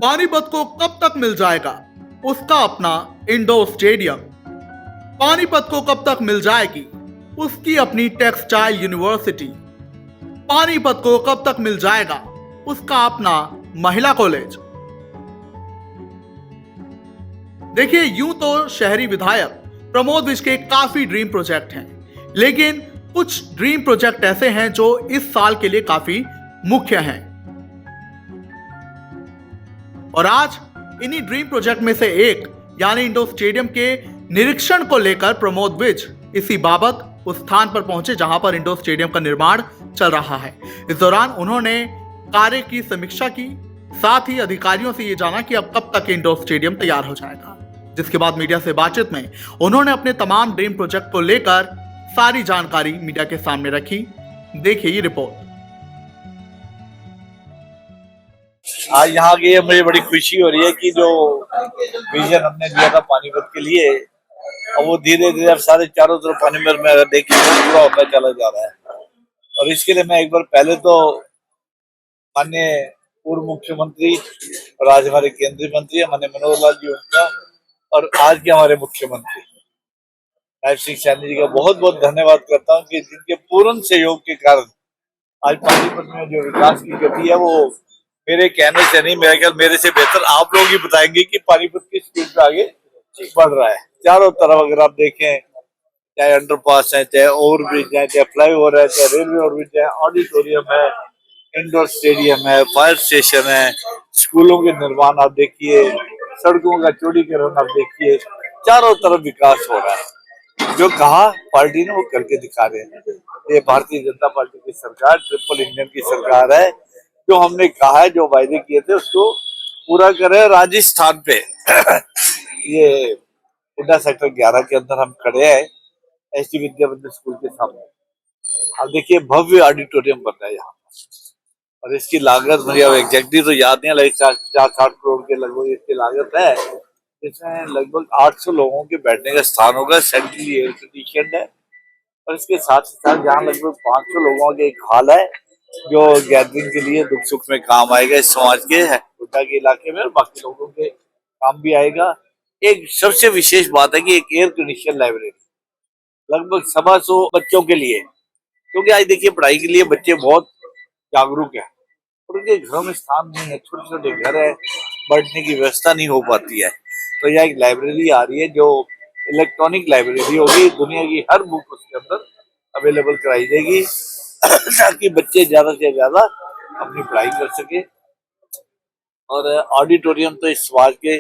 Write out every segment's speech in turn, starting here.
पानीपत को कब तक मिल जाएगा उसका अपना इंडोर स्टेडियम? पानीपत को कब तक मिल जाएगी उसकी अपनी टेक्सटाइल यूनिवर्सिटी? पानीपत को कब तक मिल जाएगा उसका अपना महिला कॉलेज? देखिए, यूं तो शहरी विधायक प्रमोद विज के काफी ड्रीम प्रोजेक्ट हैं, लेकिन कुछ ड्रीम प्रोजेक्ट ऐसे हैं जो इस साल के लिए काफी मुख्य हैं। और आज इन्हीं ड्रीम प्रोजेक्ट में से एक यानी इंडोर स्टेडियम के निरीक्षण को लेकर प्रमोद विज इसी बाबत उस स्थान पर पहुंचे जहां पर इंडोर स्टेडियम का निर्माण चल रहा है। इस दौरान उन्होंने कार्य की समीक्षा की, साथ ही अधिकारियों से ये जाना कि अब कब तक इंडोर स्टेडियम तैयार हो जाएगा। जिसके बाद मीडिया से बातचीत में उन्होंने अपने तमाम ड्रीम प्रोजेक्ट को लेकर सारी जानकारी मीडिया के सामने रखी। देखिए ये रिपोर्ट। आज यहाँ की मुझे बड़ी खुशी हो रही है कि जो विजन हमने दिया था पानीपत के लिए, अब वो धीरे धीरे अब सारे चारों तरफ पानीपत में अगर देखिए पूरा होता चला जा रहा है। और इसके लिए मैं एक बार पहले तो माननीय पूर्व मुख्यमंत्री और आज हमारे केंद्रीय मंत्री माननीय मनोहर लाल जी उनका और आज के हमारे मुख्यमंत्री नायब सिंह सैनी जी का बहुत बहुत धन्यवाद करता हूँ कि जिनके पूर्ण सहयोग के कारण आज पानीपत में जो विकास की गति है वो मेरे कहने से नहीं, मेरा ख्याल मेरे से बेहतर आप लोग ही बताएंगे कि पानीपत की स्पीड पे आगे बढ़ रहा है। चारों तरफ अगर आप देखें, चाहे अंडरपास है, चाहे ओवरब्रिज है, चाहे फ्लाईओवर है, चाहे रेलवे ओवरब्रिज है, ऑडिटोरियम है, इंडोर स्टेडियम है, फायर स्टेशन है, स्कूलों के निर्माण आप देखिए, सड़कों का चौड़ीकरण आप देखिए, चारों तरफ विकास हो रहा है। जो कहा पार्टी ने वो करके दिखा रहे हैं। ये भारतीय जनता पार्टी की सरकार, ट्रिपल इंजन की सरकार है। जो हमने कहा है, जो वायदे किए थे उसको पूरा करे। राजस्थान पे ये हुड्डा सेक्टर 11 के अंदर हम खड़े हैं एसटी विद्या मंदिर स्कूल के सामने। अब देखिए भव्य ऑडिटोरियम बन रहा है यहाँ और इसकी लागत मुझे अब एग्जैक्टली तो याद नहीं है, लगभग 50-60 करोड़ के लगभग इसकी लागत है। इसमें लगभग 800 लोगों के बैठने का स्थान होगा, सेंट्रली एयर कंडीशनड है। और इसके साथ ही साथ यहाँ लगभग 500 लोगों के एक हॉल है जो गैदरिंग के लिए दुख सुख में काम आएगा इस समाज के हुड्डा के इलाके में, और बाकी लोगों के काम भी आएगा। एक सबसे विशेष बात है कि एक एयर कंडीशन लाइब्रेरी लगभग 125 बच्चों के लिए, क्योंकि आज देखिए पढ़ाई के लिए बच्चे बहुत जागरूक है और उनके घरों में स्थान नहीं है, छोटे छोटे घर है, बैठने की व्यवस्था नहीं हो पाती है। तो यह एक लाइब्रेरी आ रही है जो इलेक्ट्रॉनिक लाइब्रेरी होगी, दुनिया की हर बुक उसके अंदर अवेलेबल कराई जाएगी ताकि बच्चे ज्यादा से ज्यादा अपनी पढ़ाई कर सके। और ऑडिटोरियम तो इस समाज के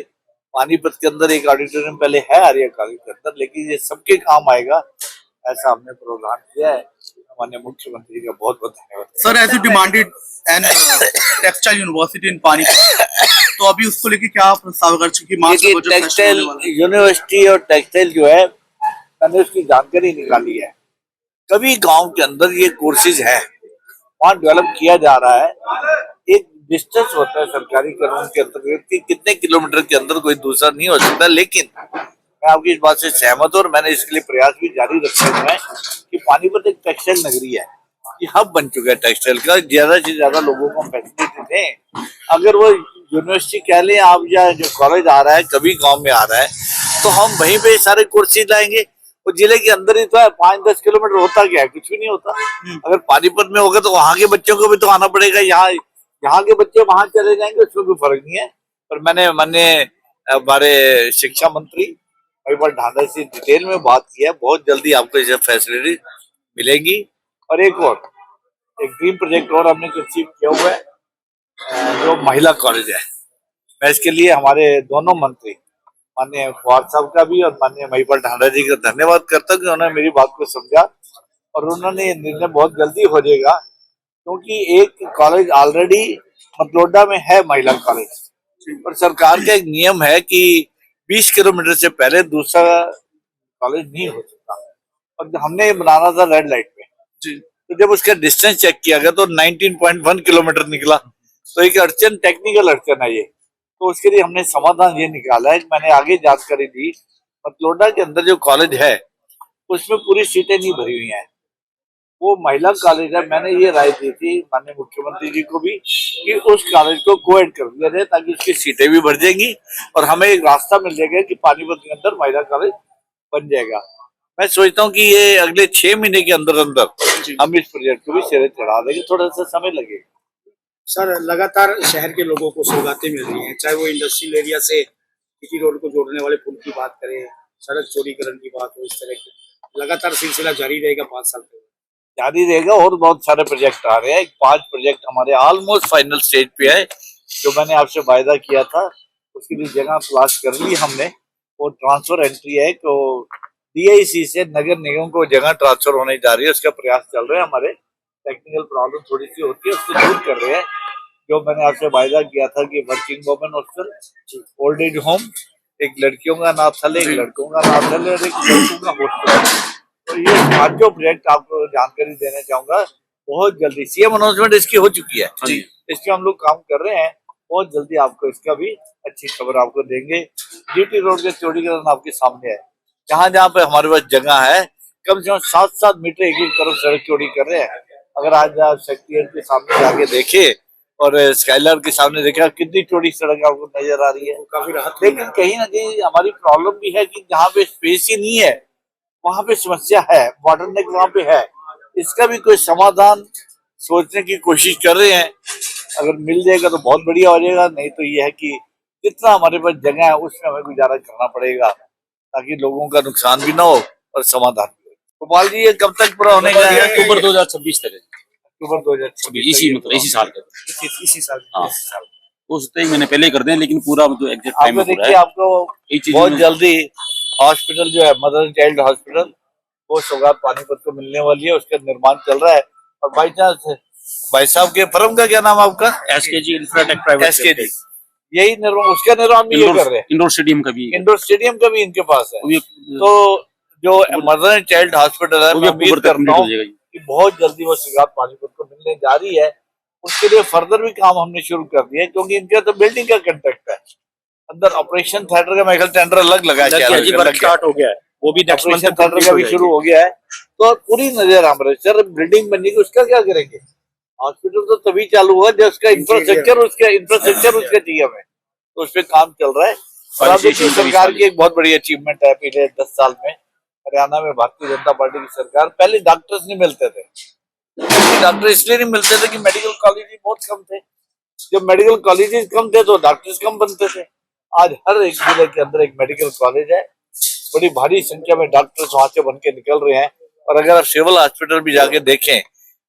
पानीपत के अंदर एक ऑडिटोरियम पहले है आर्य कॉलेज के अंदर, लेकिन ये सबके काम आएगा ऐसा हमने प्रावधान किया है। हमारे मुख्यमंत्री का बहुत बहुत धन्यवाद। Sir, as you demanded an textile university in Panipat, तो अभी उसको लेके क्या प्रस्ताव कर चुकी? टेक्सटाइल यूनिवर्सिटी और टेक्सटाइल जो है मैंने उसकी जानकारी निकाली है। कभी गांव के अंदर ये कोर्सेज है वहाँ डेवलप किया जा रहा है। एक डिस्टेंस होता है सरकारी कानून के अंतर्गत कि कितने किलोमीटर के अंदर कोई दूसरा नहीं हो सकता, लेकिन मैं आपकी इस बात से सहमत हूँ और मैंने इसके लिए प्रयास भी जारी रखे हुए हैं कि पानीपत एक टेक्सटाइल नगरी है, ये हब बन चुका है टेक्सटाइल का। ज्यादा से ज्यादा लोगों को फैसिलिटी दें। अगर वो यूनिवर्सिटी कह लें आप, या जो कॉलेज आ रहा है कभी गाँव में आ रहा है, तो हम वहीं पे सारे कोर्सेज लाएंगे। वो जिले के अंदर ही तो है, 5-10 किलोमीटर होता क्या है, कुछ भी नहीं होता। अगर पानीपत में होगा तो वहां के बच्चों को भी तो आना पड़ेगा, यहाँ के बच्चे वहां चले जाएंगे, उसमें कोई फर्क नहीं है। पर मैंने हमारे शिक्षा मंत्री महिपाल ढांडा से डिटेल में बात की है, बहुत जल्दी आपको ये फैसिलिटी मिलेगी। और एक ड्रीम प्रोजेक्ट और हमने कंसीव किया हुआ है जो महिला कॉलेज है। मैं इसके लिए हमारे दोनों मंत्री माननीय फवाद साहब का भी और माननीय महिपाल ढांडा जी का धन्यवाद करता हूँ कि उन्होंने मेरी बात को समझा और उन्होंने ये निर्णय बहुत जल्दी हो जाएगा, क्योंकि एक कॉलेज ऑलरेडी मतलोडा में है महिला कॉलेज, और सरकार का एक नियम है कि 20 किलोमीटर से पहले दूसरा कॉलेज नहीं हो सकता। और हमने ये बनाना था रेड लाइट पे जी, तो जब उसका डिस्टेंस चेक किया गया तो 19.1 किलोमीटर निकला। तो एक अड़चन, टेक्निकल अड़चन है ये, तो उसके लिए हमने समाधान ये निकाला है। मैंने आगे जानकारी दी, मतलोडा के अंदर जो कॉलेज है उसमें पूरी सीटें नहीं भरी हुई हैं, वो महिला कॉलेज है। मैंने ये राय दी थी माननीय मुख्यमंत्री जी को भी कि उस कॉलेज को कोएड कर दिया जाए ताकि उसकी सीटें भी बढ़ जाएंगी और हमें एक रास्ता मिल जाएगा कि पानीपत के अंदर महिला कॉलेज बन जाएगा। मैं सोचता हूँ कि ये अगले 6 महीने के अंदर अंदर हम इस प्रोजेक्ट को भी सिरे चढ़ा देंगे, थोड़ा सा समय लगेगा। सर, लगातार शहर के लोगों को सौगातें मिल रही हैं, चाहे वो इंडस्ट्रियल एरिया से जीटी रोड को जोड़ने वाले पुल की बात करें, सड़क चौड़ीकरण की बात हो, इस तरह की लगातार सिलसिला जारी रहेगा 5 साल तक। जारी रहेगा और बहुत सारे प्रोजेक्ट आ रहे हैं। 5 प्रोजेक्ट हमारे ऑलमोस्ट फाइनल स्टेज पे है। जो मैंने आपसे वायदा किया था उसके लिए जगह तलाश कर ली हमने। वो ट्रांसफर एंट्री है तो DIC से नगर निगम को जगह ट्रांसफर होने जा रही है, उसका प्रयास चल रहा है। हमारे टेक्निकल प्रॉब्लम थोड़ी सी होती है, उसको दूर कर रहे हैं। जो मैंने आपसे वायदा किया था कि working women hostel, old age home, एक लड़कियों का अनाथालय, एक लड़कों का अनाथालय और एक लड़कों का हॉस्टल। तो ये 5 जो प्रोजेक्ट आपको जानकारी देना चाहूंगा, बहुत जल्दी CM अनाउंसमेंट इसकी हो चुकी है जी, इसके हम लोग काम कर रहे हैं। बहुत जल्दी आपको इसका भी अच्छी खबर आपको देंगे। GT रोड के चौड़ीकरण आपके सामने है। जहाँ जहाँ पे हमारे पास जगह है कम से कम 7-7 मीटर एक तरफ सड़क चौड़ी कर रहे हैं। अगर आज आप सेक्रेटरिएट के सामने जाके देखे और स्काइलर के सामने देखा कितनी चौड़ी सड़क आपको नजर आ रही है, काफी राहत। लेकिन कहीं ना कहीं हमारी प्रॉब्लम भी है कि जहाँ पे स्पेस ही नहीं है वहां पे समस्या है, बॉटलनेक वहां पे है। इसका भी कोई समाधान सोचने की कोशिश कर रहे हैं। अगर मिल जाएगा तो बहुत बढ़िया हो जाएगा, नहीं तो ये है कि जितना हमारे पास जगह है उसमें हमें गुजारा करना पड़ेगा ताकि लोगों का नुकसान भी ना हो और समाधान भी हो। गोपाल जी, ये कब तक पूरा होने का है? अक्टूबर 2026 तक है। अक्टूबर 2026 इसी साल का। इसी साल हाँ, उस तय मैंने पहले कर दें, लेकिन पूरा जो एग्जैक्ट टाइम आपको देखिए आपको बहुत जल्दी हॉस्पिटल जो है मदर एंड चाइल्ड हॉस्पिटल वो सौगात पानीपत को मिलने वाली है, उसका निर्माण चल रहा है। और बाई चांस भाई साहब के फर्म का क्या नाम है आपका? SKG Infratech private. SKG, यही निर्माण, उसका निर्माण भी ये कर रहे हैं। इंडोर स्टेडियम का भी इनके पास है। तो जो मदर एंड चाइल्ड हॉस्पिटल है, मैं उम्मीद करता हूँ कि बहुत जल्दी वो सौगात पानीपत को मिलने जा रही है। उसके लिए फर्दर भी काम हमने शुरू कर दिया है क्योंकि इनका तो बिल्डिंग का कॉन्ट्रैक्ट है। अंदर ऑपरेशन थिएटर का मेडिकल टेंडर अलग लगा स्टार्ट हो गया है, वो भी नेक्स्ट मंथ थिएटर का भी शुरू हो गया है। तो पूरी नजर हमारे सर बिल्डिंग बनने की, उसका क्या करेंगे? हॉस्पिटल तो तभी चालू हुआ जब उसका इंफ्रास्ट्रक्चर उसका चाहिए हमें, तो उस पर काम चल रहा है। और अब देखिए सरकार की एक बहुत बड़ी अचीवमेंट है पिछले 10 साल में हरियाणा में भारतीय जनता पार्टी की सरकार। पहले डॉक्टर्स नहीं मिलते थे, डॉक्टर इसलिए नहीं मिलते थे कि मेडिकल कॉलेज बहुत कम थे। जब मेडिकल कॉलेजेस कम थे तो डॉक्टर्स कम बनते थे। आज हर एक जिले के अंदर एक मेडिकल कॉलेज है, बड़ी भारी संख्या में डॉक्टर्स वहां से बन के निकल रहे हैं। और अगर आप सिविल हॉस्पिटल भी जाके देखें,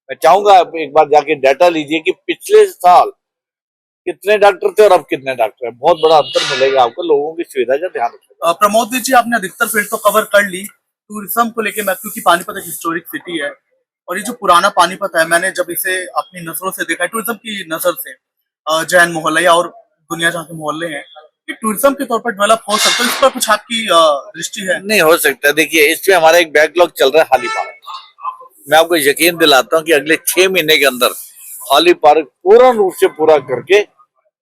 मैं चाहूंगा आप एक बार जाके डाटा लीजिए कि पिछले साल कितने डॉक्टर थे और अब कितने डॉक्टर हैं। बहुत बड़ा अंतर मिलेगा आपको, लोगों की सुविधा का ध्यान रखना। प्रमोद जी, आपने अधिकतर फील्ड तो कवर कर ली। टूरिज्म को लेके मैं, क्योंकि पानीपत एक हिस्टोरिक सिटी है और ये जो पुराना पानीपत है, मैंने जब इसे अपनी नजरों से देखा है, टूरिज्म की नजर से, जैन मोहल्ला और दुनिया जहाँ के मोहल्ले हैं, कि टूरिज्म के तौर पर डेवलप हो सकता है, इस पर कुछ आपकी दृष्टि है? नहीं हो सकता। देखिए इसमें हमारा एक बैकलॉग चल रहा है हाली पार्क। मैं आपको यकीन दिलाता हूँ कि अगले 6 महीने के अंदर हाली पार्क पूर्ण रूप से पूरा करके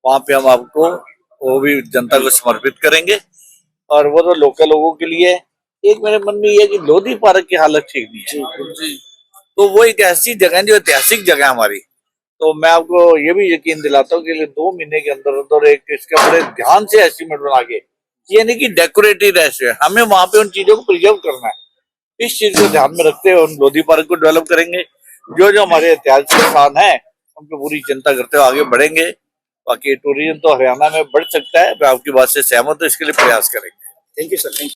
वहां पे हम आपको वो भी जनता को समर्पित करेंगे। और वो तो लोकल लोगों के लिए। एक मेरे मन में ये है कि लोधी पार्क की हालत ठीक नहीं है, तो वो एक ऐसी जगह है जो ऐतिहासिक जगह है हमारी। तो मैं आपको ये भी यकीन दिलाता हूँ कि 2 महीने के अंदर अंदर एक इसका बड़े ध्यान से एस्टिमेट बना के, ये नहीं कि डेकोरेटिव ऐसे, हमें वहां पे उन चीजों को प्रिजर्व करना है। इस चीज को ध्यान में रखते हुए हम लोधी पार्क को डेवलप करेंगे। जो जो हमारे ऐतिहासिक स्थान है उनको पूरी चिंता करते हुए आगे बढ़ेंगे। बाकी टूरिज्म तो हरियाणा में बढ़ सकता है, मैं आपकी बात से सहमत हूँ, इसके लिए प्रयास करेंगे। Thank you sir.